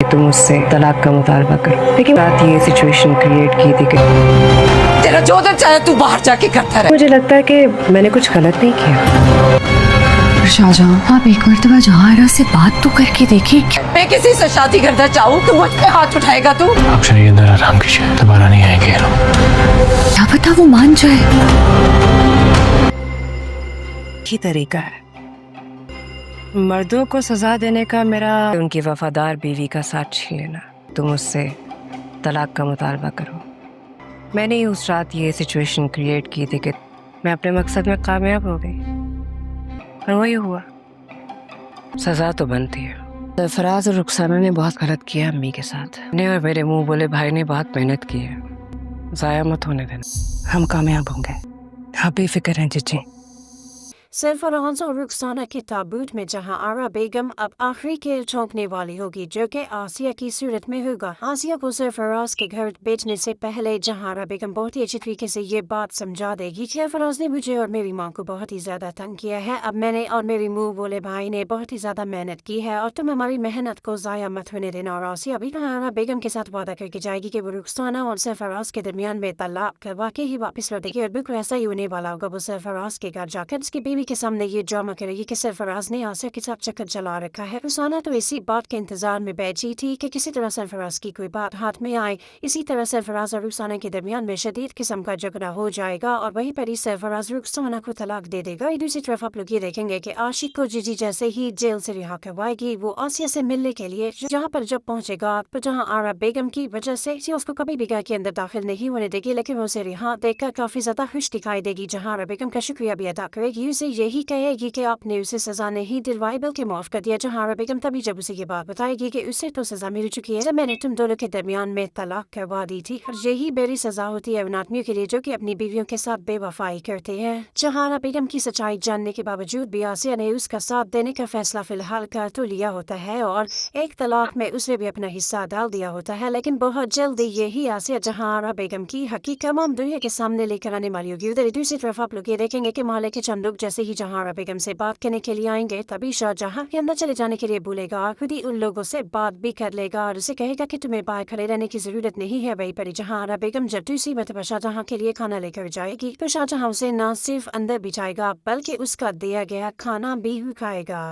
तुम मुझसे तलाक का मुतालबा करो, लेकिन बात ये सिचुएशन क्रिएट की थी कि तेरा जो दिल चाहे तू बाहर जाके करता रहे। मुझे लगता है कि मैंने कुछ गलत नहीं किया। शाहजहां, आप एक मर्तबा जहारा से बात तो करके देखिए। मैं किसी से शादी करना चाहूँ तो मुझ पे हाथ उठाएगा तू? आप चलिए अंदर आराम कीजिए, दोबारा नहीं आएंगे ये लोग। क्या पता वो मान जाए। ही तरीका है मर्दों को सजा देने का मेरा, उनकी वफादार बीवी का साथ छीन लेना। तुम मुझसे तलाक का मुतालबा करो। मैंने ही उस रात ये सिचुएशन क्रिएट की थी कि मैं अपने मकसद में कामयाब हो गई, और वही हुआ। सजा तो बनती है। फराज और रुखसाना ने बहुत गलत किया अम्मी के साथ। मैंने और मेरे मुंह बोले भाई ने बहुत मेहनत की है, ज़ाया मत होने देना। हम कामयाब होंगे, आप बेफिक्र हैं जीजी। सरफराज और रुखसाना के ताबूत में जहां आरा बेगम अब आखिरी खेल ठोंकने वाली होगी, जो कि आसिया की सूरत में होगा। आसिया को सरफराज के घर बेचने से पहले जहारा बेगम बहुत ही अच्छी तरीके से ये बात समझा देगी। सरफराज ने मुझे और मेरी माँ को बहुत ही ज्यादा तंग किया है। अब मैंने और मेरी मुंह बोले भाई ने बहुत ही ज्यादा मेहनत की है और तुम हमारी मेहनत को जाया मत होने देना। और आसिया अभी जहारा बेगम के साथ वादा करके जाएगी कि वो रुखसाना और सरफराज के दरमियान में तलाक करवा के ही वापस लौटेगी। और बिल्कुल ऐसा ही होने वाला होगा। वो सरफराज के घर जाकर उसकी बीवी के सामने ये ड्रामा करेगी कि सरफराज ने आसिया के साथ चक्कर चला रखा है। रुखसाना तो इसी बात के इंतजार में बैठी थी कि किसी तरह सरफराज की कोई बात हाथ में आए। इसी तरह सरफराज और रुखसाना के दरमियान में शदीद किस्म का झगड़ा हो जाएगा और वहीं पर ही सरफराज रुखसाना को तलाक दे देगा। दूसरी तरफ आप लोग ये देखेंगे कि आशिक को जीजी जैसे ही जेल से रिहा करवाएगी, वो आसिया से मिलने के लिए जहाँ पर जब पहुंचेगा, तो जहाँ आरा बेगम की वजह से उसको कभी भी घर के अंदर दाखिल नहीं होने देगी, लेकिन वो उसे रिहा देखकर काफी ज्यादा खुश दिखाई देगी। जहाँ आरा बेगम का शुक्रिया भी अदा करेगी, उसे यही कहेगी कि आपने उसे सजा नहीं दिलवाई बल्कि माफ कर दिया। जहारा बेगम तभी जब उसे ये बात बताएगी कि उसे तो सजा मिल चुकी है, मैंने तुम दोनों के दरमियान में तलाक करवा दी थी, और यही मेरी सजा होती है उन आदमियों के लिए जो कि अपनी बीवियों के साथ बेवफाई करते हैं। जहारा बेगम की सच्चाई जानने के बावजूद भी आसिया ने उसका साथ देने का फैसला फिलहाल कर तो लिया होता है और एक तलाक में उसने भी अपना हिस्सा डाल दिया होता है, लेकिन बहुत जल्दी यही आसिया जहारा बेगम की हकीकत तमाम दुनिया के सामने लेकर आने वाली होगी। उधर दूसरी तरफ आप लोग ये देखेंगे कि माले के चंद लोग जैसे ही जहारा बेगम से बात करने के लिए आएंगे, तभी शाहजहां के अंदर चले जाने के लिए भूलेगा, खुद ही उन लोगों से बात भी कर लेगा और उसे कहेगा कि तुम्हें बाहर खड़े रहने की जरूरत नहीं है। वहीं पर जहारा बेगम जब दूसरी मरतबा शाहजहां के लिए खाना लेकर जाएगी, तो शाहजहां उसे न सिर्फ अंदर बिठाएगा बल्कि उसका दिया गया खाना भी खाएगा।